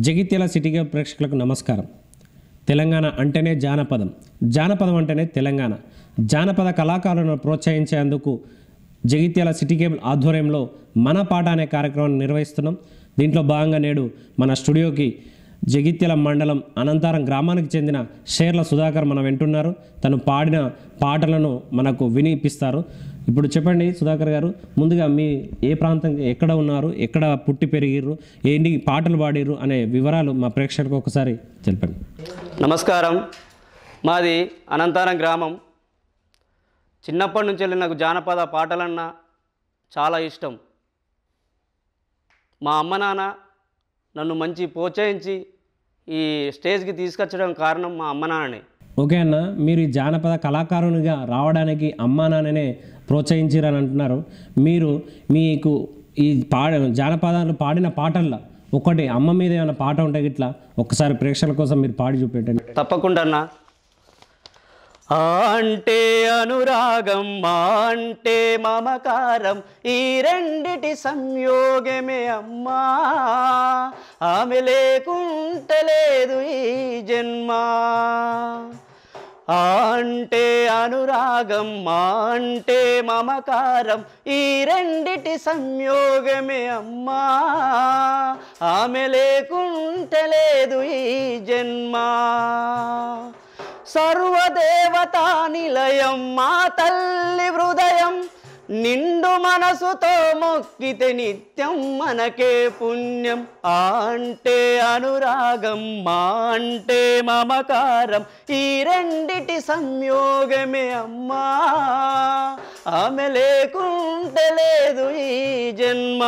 Jagtial city cable ప్రేక్షకులకు నమస్కారం. తెలంగాణ అంటేనే జానపదం, జానపదం అంటేనే తెలంగాణ. జానపద కళాకారులను ప్రోత్సహించేందుకు జగిత్యాల సిటీ కేబుల్ ఆధ్వర్యంలో మన పాట అనే కార్యక్రమాన్ని నిర్వహిస్తున్నాం. దీంట్లో భాగంగా నేడు మన స్టూడియోకి జగిత్యాల మండలం అనంతారం గ్రామానికి చెందిన షేర్ల సుధాకర్ మన వెంటున్నారు. తను పాడిన పాటలను మనకు వినిపిస్తారు. ఇప్పుడు చెప్పండి సుధాకర్ గారు, ముందుగా మీ ఏ ప్రాంతం, ఎక్కడ ఉన్నారు, ఎక్కడ పుట్టి పెరిగిర్రు, ఎన్ని పాటలు పాడిర్రు అనే వివరాలు మా ప్రేక్షకులకు ఒకసారి చెప్పండి. నమస్కారం. మాది అనంతారం గ్రామం. చిన్నప్పటి నుంచి నాకు జానపద పాటలన్నా చాలా ఇష్టం. మా అమ్మ నాన్న నన్ను మంచి ప్రోత్సహించి ఈ స్టేజ్కి తీసుకొచ్చడం కారణం మా అమ్మ నాన్ననే. ఓకే అన్న, మీరు ఈ జానపద కళాకారునిగా రావడానికి అమ్మా నాన్ననే ప్రోత్సహించారని అంటున్నారు. మీకు ఈ జానపదాలు పాడిన పాటల్లో ఒకటి అమ్మ మీద ఏమైనా పాట ఉంటే ఇట్లా ఒక్కసారి ప్రేక్షకుల కోసం మీరు పాడి చూపెట్టండి. తప్పకుండా అన్న. అంటే అనురాగం, అంటే మమకారం, ఈ రెండిటి సంయోగమే అమ్మా, ఆమె లేకుంటే లేదు ఈ జన్మ. అంటే అనురాగం, అంటే మమకారం, ఈ రెండిటి సంయోగమే అమ్మా, ఆమె లేకుంటే లేదు ఈ జన్మ. సర్వదేవతా నిలయం మా తల్లి హృదయం, నిండు మనసుతో మొక్కితే నిత్యం మనకే పుణ్యం. అంటే అనురాగం, అంటే మమకారం, ఈ రెండిటి సంయోగమే అమ్మా, ఆమె లేకుంటే లేదు ఈ జన్మ.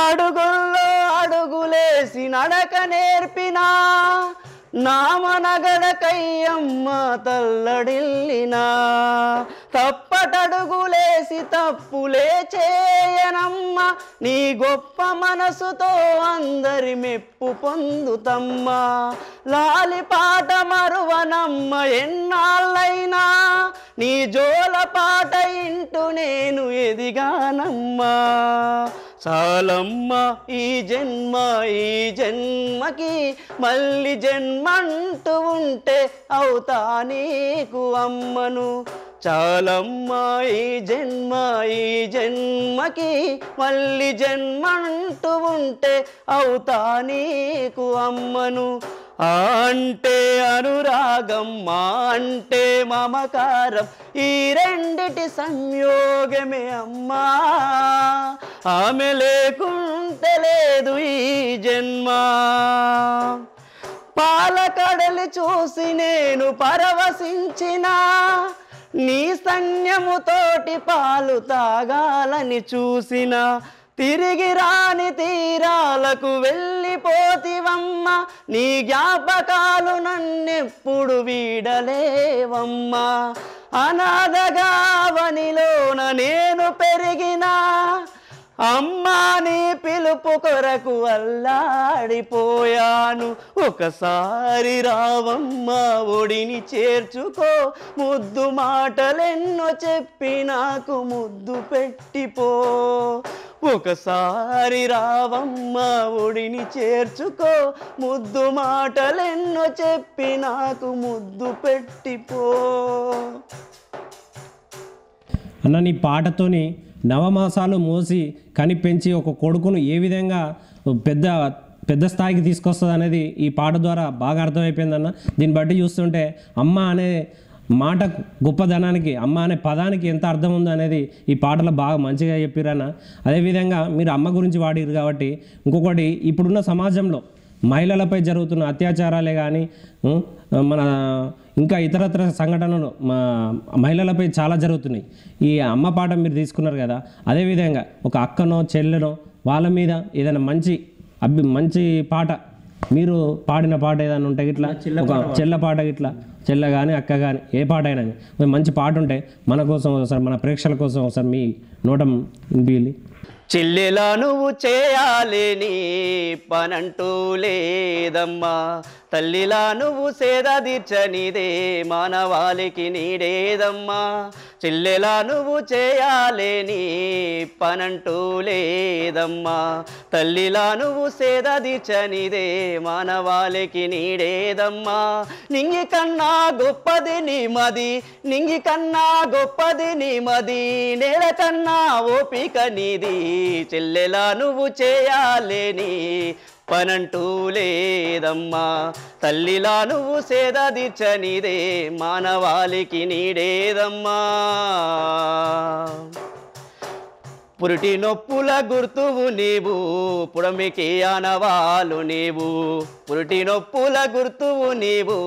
అడుగుల్లో అడుగులేసి నడక నేర్పినా, నామనగడకయ్యమ్మ తల్లడిల్లినా, తప్పటడుగులేసి తప్పులే చేయనమ్మ, నీ గొప్ప మనసుతో అందరి మెప్పు పొందుతమ్మా. లాలి పాట మరువనమ్మ ఎన్నాళ్ళైనా, నీ జోల పాట ఇంటూ నేను ఎదిగానమ్మా. చాలమ్మ ఈ జన్మ, ఈ జన్మకి మళ్ళీ జన్మంటూ ఉంటే అవుతా నీకు అమ్మను. చాలమ్మ ఈ జన్మ, ఈ జన్మకి మళ్ళీ జన్మంటూ ఉంటే అవుతా నీకు అమ్మను. అంటే అనురాగం, అంటే మమకారం, ఈ రెండిటి సంయోగమే అమ్మా, ఆమె లేకుంటే లేదు ఈ జన్మ. పాలకడలి చూసి నేను పరవశించిన, నీ సన్యముతోటి పాలు తాగాలని చూసిన, తిరిగి రాని తీరాలకు వెళ్ళిపోతివమ్మ, నీ జ్ఞాపకాలు నన్నెప్పుడు వీడలేవమ్మా. అనాథగా వనిలోన నేను పెరిగినా, అమ్మా నీ పిలుపు కొరకు అల్లాడిపోయాను. ఒకసారి రావమ్మ ఒడిని చేర్చుకో, ముద్దు మాటలెన్నో చెప్పి నాకు ముద్దు పెట్టిపో. ఒకసారి రావమ్మ ఒడిని చేర్చుకో, ముద్దు మాటలెన్నో చెప్పి నాకు ముద్దు పెట్టిపో. అన్న, నీ పాటతోని నవమాసాలు మోసి కనిపెంచి ఒక కొడుకును ఏ విధంగా పెద్ద స్థాయికి తీసుకొస్తుంది అనేది ఈ పాట ద్వారా బాగా అర్థమైపోయిందన్న. దీన్ని బట్టి చూస్తుంటే అమ్మ అనే మాట గొప్పదనానికి, అమ్మ అనే పదానికి ఎంత అర్థం ఉందో అనేది ఈ పాటలో బాగా మంచిగా చెప్పిరన్న. అదేవిధంగా మీరు అమ్మ గురించి వాడిరు కాబట్టి ఇంకొకటి, ఇప్పుడున్న సమాజంలో మహిళలపై జరుగుతున్న అత్యాచారాలే కానీ మన ఇంకా ఇతరత్ర సంఘటనలు మహిళలపై చాలా జరుగుతున్నాయి. ఈ అమ్మ పాట మీరు తీసుకున్నారు కదా, అదేవిధంగా ఒక అక్కనో చెల్లెనో వాళ్ళ మీద ఏదైనా మంచి పాట, మీరు పాడిన పాట ఏదైనా ఉంటే ఇట్లా, ఒక చెల్ల పాట ఇట్లా, చెల్ల కానీ అక్క కానీ ఏ పాట అయినా మంచి పాట ఉంటే మన కోసం ఒకసారి, మన ప్రేక్షకుల కోసం ఒకసారి మీ నోటం వినిపించాలి. చెల్లెలా నువ్వు చేయాలేని పనంటూ లేదమ్మా, తల్లిలా నువ్వు సేద తీర్చనిదే మానవాళికి నీడేదమ్మా. చెల్లెలా నువ్వు చేయాలేని పనంటూ లేదమ్మా, తల్లిలా నువ్వు సేద తీర్చనిదే మానవాళికి నీడేదమ్మా. నింగి కన్నా గొప్పది నీ మది, నింగి కన్నా గొప్పది నీ మది, నేల కన్నా ఓపిక నీది. చెల్లెలా నువ్వు చేయాలేని పనంటూ లేదమ్మా, తల్లిలా నువ్వు సేద తీర్చనిదే మానవాళికి నీడేదమ్మా. పురిటి నొప్పుల గుర్తువు నీవు, పుడమికి ఆనవాలు నీవు. పురిటి నొప్పుల గుర్తువు నీవు,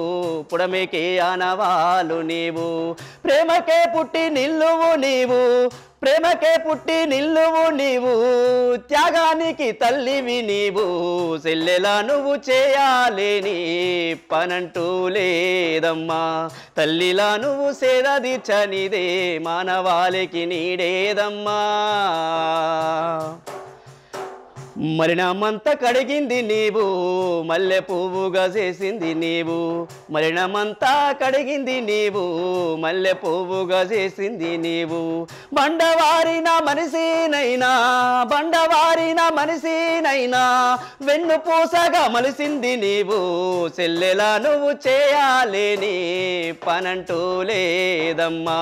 పుడమికి ఆనవాలు నీవు. ప్రేమకే పుట్టి నిల్లువు నీవు, ప్రేమకే పుట్టి నిల్లువు నీవు, త్యాగానికి తల్లివి నీవు. చెల్లెలా నువ్వు చేయాలేని పనంటూ లేదమ్మా, తల్లిలా నువ్వు సేద తీర్చనిదే మానవాళికి నీడేదమ్మా. మరణమంతా కడిగింది నీవు, మల్లె పువ్వుగా చేసింది నీవు. మరణమంతా కడిగింది నీవు, మల్లె పువ్వుగా చేసింది నీవు. బండవారిన మనిషినైనా, బండవారిన మనిషినైనా వెన్ను పూసగా మలిసింది నీవు. చెల్లెలా నువ్వు చేయాలేని పనంటూ లేదమ్మా,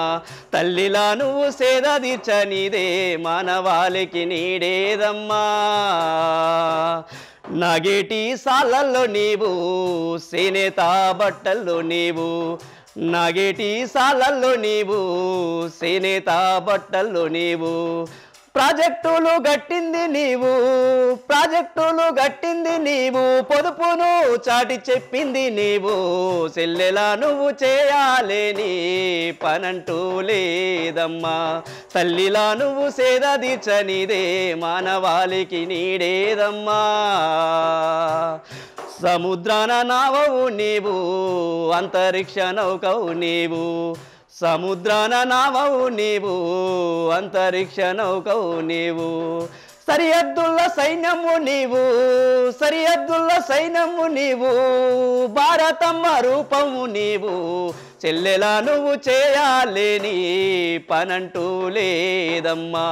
తల్లిలా నువ్వు సేద తీర్చనిదే మానవాళికి నీడేదమ్మా. నాగేటి సాలల్లో నీవు, సేనేత బట్టల్లో నీవు. నాగేటి సాలల్లో నీవు, సేనేత బట్టల్లో నీవు. ప్రాజెక్టులు గట్టింది నీవు, ప్రాజెక్టులు గట్టింది నీవు, పొదుపును చాటి చెప్పింది నీవు. చెల్లెలా నువ్వు చేయాలేని పనంటూ లేదమ్మా, తల్లిలా నువ్వు సేద తీర్చనిదే మానవాళికి నీడేదమ్మా. సముద్రాన నావవు నీవు, అంతరిక్ష నౌకవు నీవు. సముద్రాన నావవు నీవు, అంతరిక్ష నౌకవు నీవు. సరిహద్దుల సైన్యము నీవు, సరిహద్దుల సైన్యము నీవు, భారతమ్మ రూపము నీవు. చెల్లెలా నువ్వు చేయాలేని పనంటూ లేదమ్మా,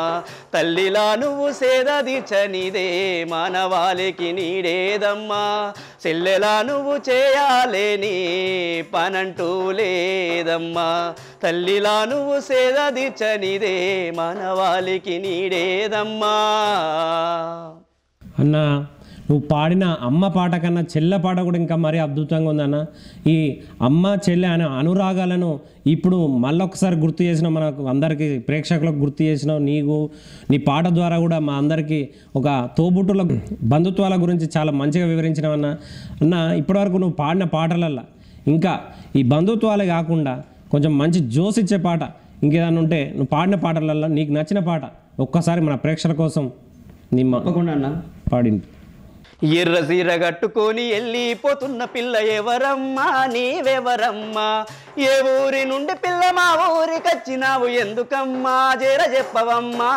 తల్లిలా నువ్వు సేద తీర్చనిదే మానవాళికి నీడేదమ్మా. చెల్లెలా నువ్వు చేయాలేని పనంటూ లేదమ్మా, తల్లిలా నువ్వు సేద తీర్చనిదే మానవాళికి నీడేదమ్మా. అన్నా నువ్వు పాడిన అమ్మ పాట కన్నా చెల్లె పాట కూడా ఇంకా మరీ అద్భుతంగా ఉందన్న. ఈ అమ్మ చెల్లె అనే అనురాగాలను ఇప్పుడు మళ్ళొకసారి గుర్తు చేసిన, మనకు అందరికీ ప్రేక్షకులకు గుర్తు చేసినావు. నీకు నీ పాట ద్వారా కూడా మా అందరికీ ఒక తోబుట్టుల బంధుత్వాల గురించి చాలా మంచిగా వివరించినావన్న. అన్న ఇప్పటివరకు నువ్వు పాడిన పాటలల్లో ఇంకా ఈ బంధుత్వాలే కాకుండా కొంచెం మంచి జోస్ ఇచ్చే పాట ఇంకేదన్నా ఉంటే నువ్వు పాడిన పాటలల్లో నీకు నచ్చిన పాట ఒక్కసారి మన ప్రేక్షకుల కోసం తప్పకుండా పాడింది. ఎర్ర సీర కట్టుకొని వెళ్ళిపోతున్న పిల్ల ఎవరమ్మా, నీవెవరమ్మా? ఏ ఊరి నుండి పిల్ల మా ఊరికొచ్చినావు ఎందుకమ్మా, జర చెప్పవమ్మా.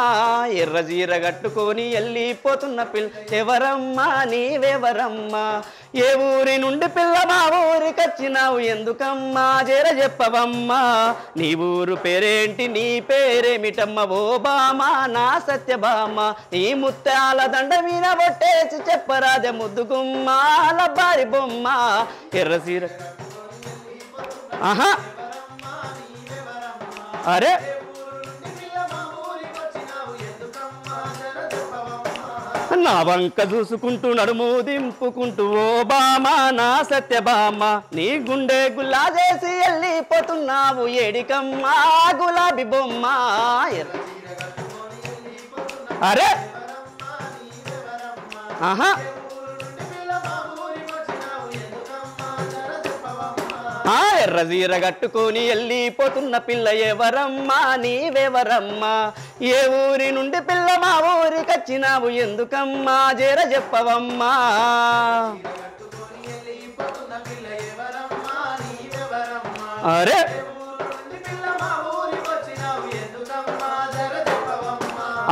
ఎర్ర సీర కట్టుకొని వెళ్ళిపోతున్న పిల్ల ఎవరమ్మా, నీవెవరమ్మా? ఏ ఊరి నుండి పిల్ల మా ఊరికొచ్చినావు ఎందుకమ్మా, జర చెప్పవమ్మా. నీ ఊరు పేరేంటి, నీ పేరేమిటమ్మ? ఓ బామా నా సత్యభామ, నీ ముత్యాల దండ మీద బొట్టేసి చెప్పరాదే ముద్దుగుమ్మ లబ్బారి బొమ్మ. ఎర్రసీర ఆహా అరే నా వంక చూసుకుంటూ నడుము దింపుకుంటూ ఓ బామా నా సత్యభామ, నీ గుండె గుల్లా చేసి వెళ్ళిపోతున్నావు ఏడికమ్మా గులాబీ బొమ్మ. అరే ఆహా ఎర్ర చీర కట్టుకొని వెళ్ళిపోతున్న పిల్ల ఎవరమ్మా, నీవెవరమ్మా? ఏ ఊరి నుండి పిల్ల మా ఊరికొచ్చినావు ఎందుకమ్మా, జర చెప్పవమ్మా. అరే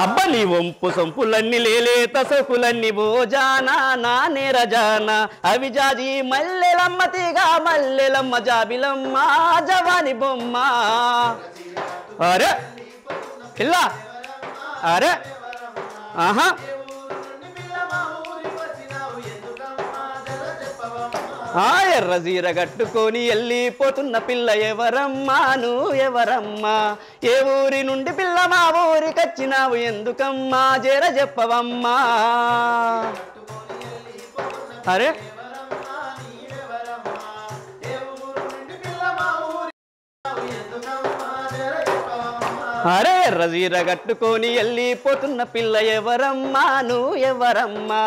అబ్బ నీ వంపు సొంపులన్నీ లేలేత సొకులన్నీ భోజానా నా నేరజాన అవి జాజి మల్లెలమ్మ తీగ మల్లెలమ్మ జాబిలమ్మ జవాని బొమ్మ అరే పిల్ల అరే ఆహా ఎర్ర జీర కట్టుకొని వెళ్ళిపోతున్న పిల్ల ఎవరమ్మా నువ్వు ఎవరమ్మా ఏ ఊరి నుండి పిల్ల మా ఊరికి వచ్చినావు ఎందుకమ్మా జర చెప్పవమ్మా అరే అరే ఎర్ర జీర కట్టుకొని వెళ్ళిపోతున్న పిల్ల ఎవరమ్మా నువ్వు ఎవరమ్మా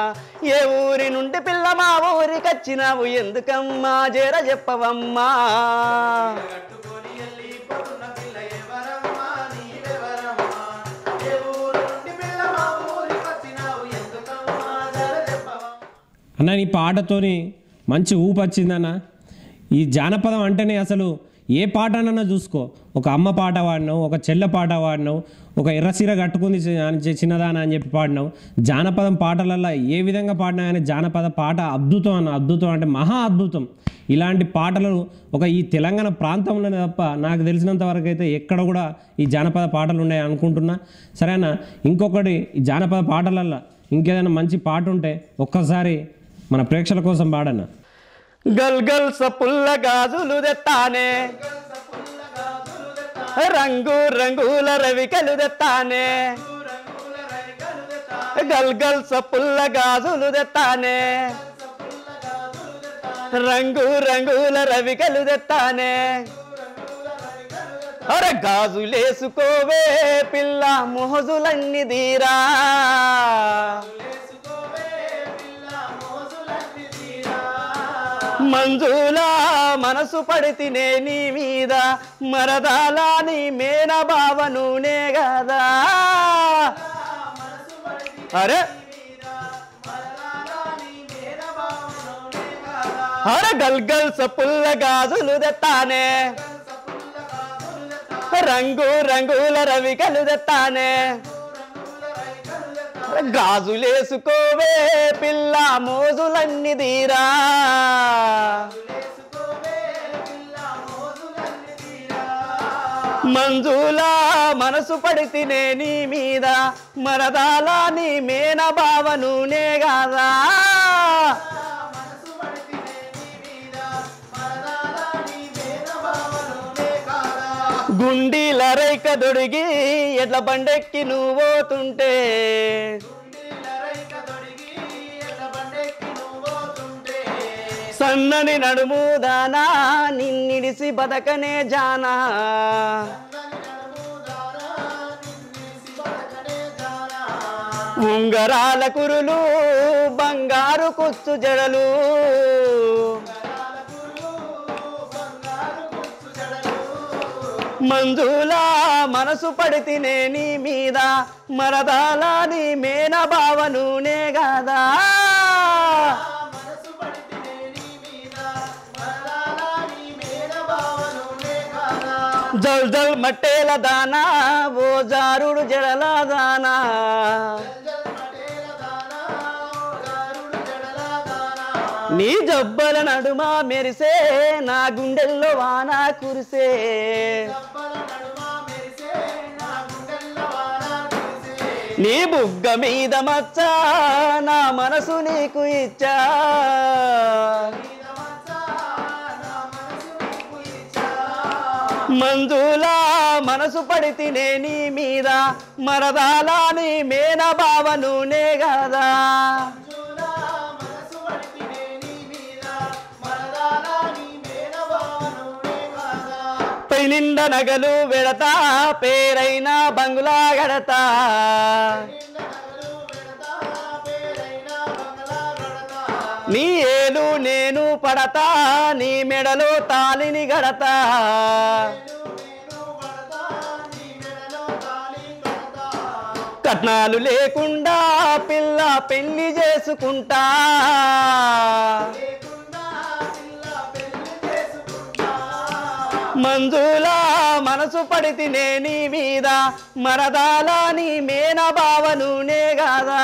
ఏ ఊరి నుండి పిల్ల మా ఊరికి వచ్చినావు ఎందుకమ్మా జర చెప్పవమ్మా అన్న నీ పాటతోని మంచి ఊపు వచ్చిందన్న. ఈ జానపదం అంటేనే అసలు ఏ పాటనన్నా చూసుకో, ఒక అమ్మ పాట పాడినావు, ఒక చెల్ల పాట పాడినావు, ఒక ఎర్రసీర కట్టుకుంది చిన్నదాన అని చెప్పి పాడినావు. జానపదం పాటలల్లో ఏ విధంగా పాడినా కానీ జానపద పాట అద్భుతం అన్న, అద్భుతం అంటే మహా అద్భుతం. ఇలాంటి పాటలు ఒక ఈ తెలంగాణ ప్రాంతంలోనే తప్ప నాకు తెలిసినంత వరకు అయితే ఎక్కడ కూడా ఈ జానపద పాటలు ఉన్నాయి అనుకుంటున్నా. సరేనా, ఇంకొకటి ఈ జానపద పాటలల్లో ఇంకేదైనా మంచి పాట ఉంటే ఒక్కసారి మన ప్రేక్షకుల కోసం పాడన్నా. గల్ గల్ సపుల్ల గాజులు తెత్తానే రంగు రంగుల రవికలు తెత్తానే గల్ గల్ సపుల్ల గాజులు తెత్తానే రంగు రంగుల రవికలు తెత్తానే అరే గాజులేసుకోవే పిల్ల మోజులన్నీ దీరా మంజులా మనసు పడితినే నీ మీద మరదాలా నీ మేన బావనునే గదా అరే అరే గల్ గల్ సపుల్ల గాజులు తెత్తానే రంగు రంగుల రవికలు తెత్తానే గాజులేసుకోవే పిల్ల మోజులన్నీ దీరా మంజులా మనసు పడితినే నీ మీద మరదాలా నీ మేన బావనునే గదా గుండీల రైక దొడిగి ఎట్ల బండెక్కి నువ్వు పోతుంటే సన్నని నడుము దానా నిన్నిడిసి బతకనే జానా ఉంగరాల కురులు బంగారు కుచ్చు జడలు మంజులా మనసు పడితినే నీ మీద మరదాలా నీ మేన బావనునే గదా జల్ జల్ మట్టేల దానా ఓ జారుడు జడల దానా నీ జబ్బల నడుమ మెరిసే నా గుండెల్లో వాన కురిసే నీ బుగ్గ మీద మచ్చ నా మనసు నీకు ఇచ్చా మంజులా మనసు పడితినే నీ మీద మరదాలా నీ మేన బావనునే గదా నిండ నగలు వెడతా పేరైన బంగులా గడతా నీ ఏలు నేను పడతా నీ మెడలో తాలిని గడతా కట్నాలు లేకుండా పిల్ల పెళ్లి చేసుకుంటా మంజులా మనసు పడితినే నీ మీద మరదాల నీ మేన భావను నే గాదా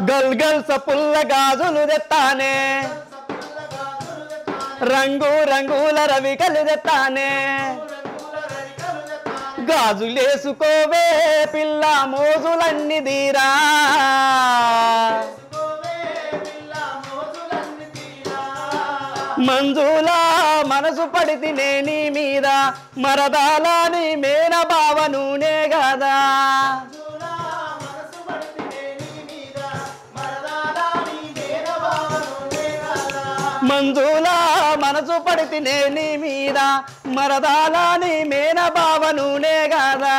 గల్ గల్ సపుల్ల గాజులు తెత్తానే రంగు రంగుల రవికలు తెత్తానే గాజులేసుకోవే పిల్ల మోజులన్నీ దీరా మంజులా మనసు పడితినే నీ మీద మరదాల నీ మేన భావను నే గదా మంజులా మనసు పడితినే నీ మీద మరదాల నీ మేన భావను నే గదా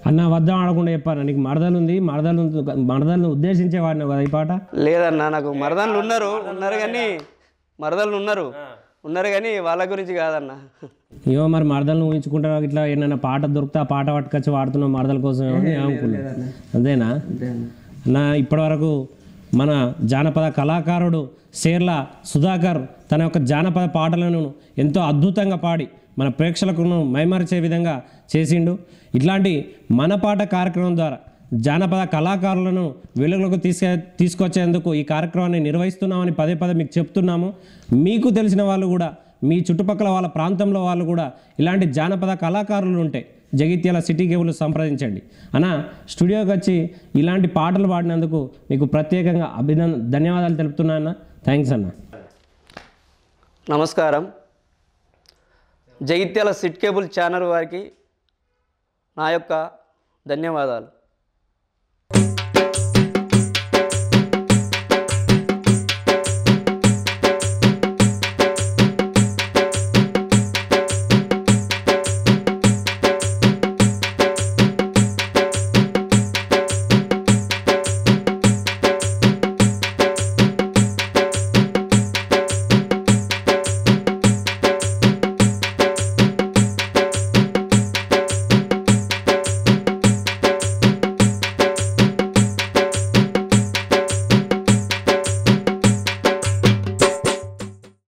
అన్న వద్దాం ఆడకుండా చెప్పాను నీకు మరదలు ఉంది మరదలను ఉద్దేశించే వాడినావు కదా ఈ పాట లేదన్నా నాకు మరదళ్ళు ఉన్నారు కానీ వాళ్ళ గురించి కాదన్నా ఏమో మరి మరదలను ఊహించుకుంటారా ఇట్లా ఏమన్నా పాట దొరికితే ఆ పాట పట్టుకొచ్చి వాడుతున్నావు మరదల కోసం అనుకున్నా అంతేనా నా ఇప్పటివరకు మన జానపద కళాకారుడు షేర్ల సుధాకర్ తన యొక్క జానపద పాటలను ఎంతో అద్భుతంగా పాడి మన ప్రేక్షకులను మైమరిచే విధంగా చేసిండు ఇట్లాంటి మన పాట కార్యక్రమం ద్వారా జానపద కళాకారులను వెలుగులోకి తీసుకొచ్చేందుకు ఈ కార్యక్రమాన్ని నిర్వహిస్తున్నామని పదే మీకు చెప్తున్నాము మీకు తెలిసిన వాళ్ళు కూడా మీ చుట్టుపక్కల వాళ్ళ ప్రాంతంలో వాళ్ళు కూడా ఇలాంటి జానపద కళాకారులు ఉంటే జగిత్యాల సిటీ కేబుల్ సంప్రదించండి అన్న స్టూడియోకి వచ్చి ఇలాంటి పాటలు పాడినందుకు మీకు ప్రత్యేకంగా ధన్యవాదాలు తెలుపుతున్నా అన్న థ్యాంక్స్ అన్న నమస్కారం జగిత్యాల సిటీ కేబుల్ ఛానల్ వారికి నా యొక్క ధన్యవాదాలు